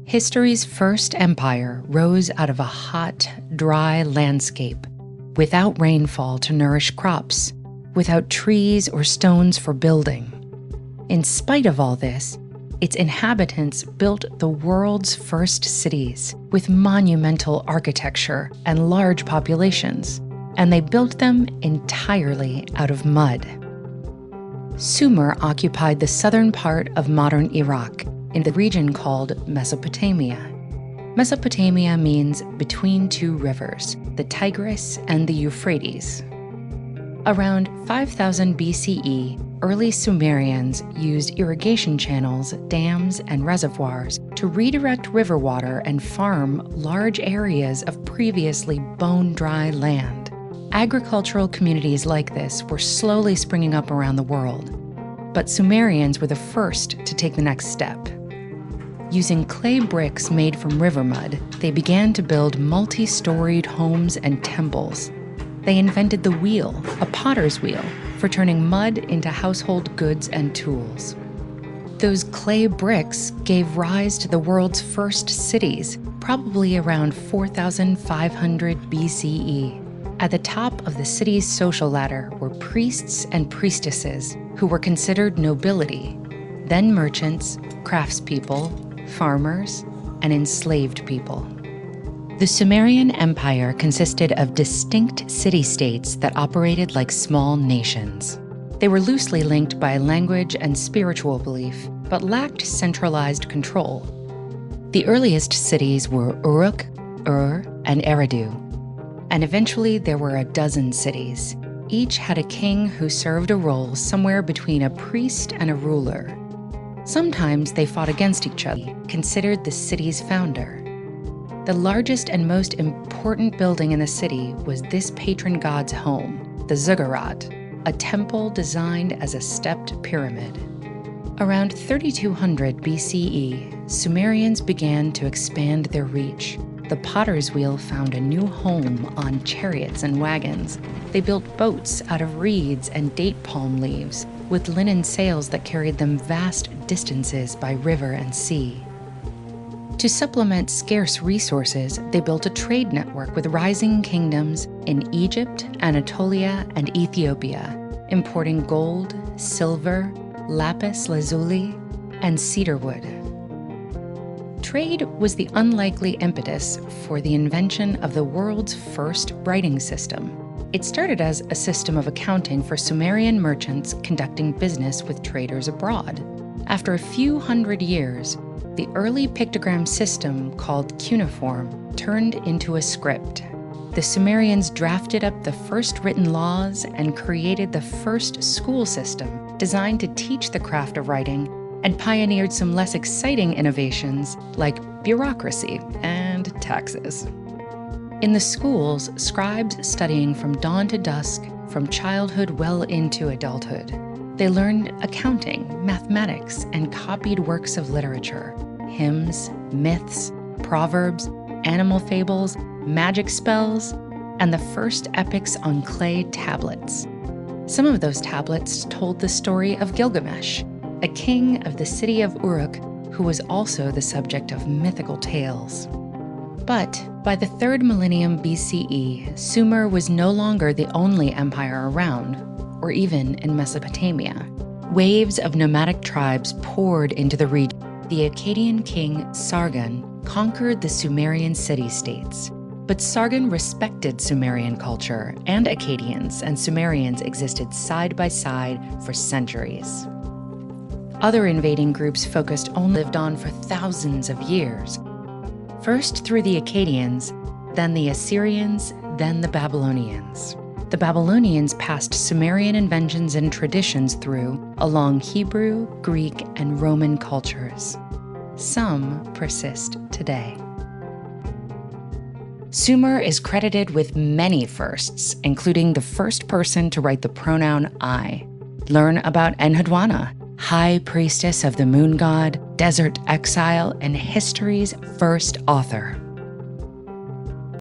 History's first empire rose out of a hot, dry landscape, without rainfall to nourish crops, without trees or stones for building. In spite of all this, its inhabitants built the world's first cities with monumental architecture and large populations, and they built them entirely out of mud. Sumer occupied the southern part of modern Iraq in the region called Mesopotamia. Mesopotamia means between two rivers, the Tigris and the Euphrates. Around 5000 BCE, early Sumerians used irrigation channels, dams, and reservoirs to redirect river water and farm large areas of previously bone-dry land. Agricultural communities like this were slowly springing up around the world, but Sumerians were the first to take the next step. Using clay bricks made from river mud, they began to build multi-storied homes and temples. They invented the wheel, a potter's wheel, for turning mud into household goods and tools. Those clay bricks gave rise to the world's first cities, probably around 4500 BCE. At the top of the city's social ladder were priests and priestesses who were considered nobility, then merchants, craftspeople, farmers, and enslaved people. The Sumerian Empire consisted of distinct city-states that operated like small nations. They were loosely linked by language and spiritual belief, but lacked centralized control. The earliest cities were Uruk, Ur, and Eridu, and eventually there were a dozen cities. Each had a king who served a role somewhere between a priest and a ruler. Sometimes they fought against each other, considered the city's founder. The largest and most important building in the city was this patron god's home, the ziggurat, a temple designed as a stepped pyramid. Around 3200 BCE, Sumerians began to expand their reach. The potter's wheel found a new home on chariots and wagons. They built boats out of reeds and date palm leaves, with linen sails that carried them vast distances by river and sea. To supplement scarce resources, they built a trade network with rising kingdoms in Egypt, Anatolia, and Ethiopia, importing gold, silver, lapis lazuli, and cedarwood. Trade was the unlikely impetus for the invention of the world's first writing system. It started as a system of accounting for Sumerian merchants conducting business with traders abroad. After a few hundred years, the early pictogram system called cuneiform turned into a script. The Sumerians drafted up the first written laws and created the first school system designed to teach the craft of writing, and pioneered some less exciting innovations like bureaucracy and taxes. In the schools, scribes studying from dawn to dusk, from childhood well into adulthood. They learned accounting, mathematics, and copied works of literature, hymns, myths, proverbs, animal fables, magic spells, and the first epics on clay tablets. Some of those tablets told the story of Gilgamesh, a king of the city of Uruk who was also the subject of mythical tales. But by the 3rd millennium BCE, Sumer was no longer the only empire around, or even in Mesopotamia. Waves of nomadic tribes poured into the region. The Akkadian king Sargon conquered the Sumerian city-states. But Sargon respected Sumerian culture, and Akkadians and Sumerians existed side by side for centuries. Other invading groups lived on for thousands of years. First through the Akkadians, then the Assyrians, then the Babylonians. The Babylonians passed Sumerian inventions and traditions through along Hebrew, Greek, and Roman cultures. Some persist today. Sumer is credited with many firsts, including the first person to write the pronoun I. Learn about Enheduanna, high priestess of the moon god, desert exile, and history's first author.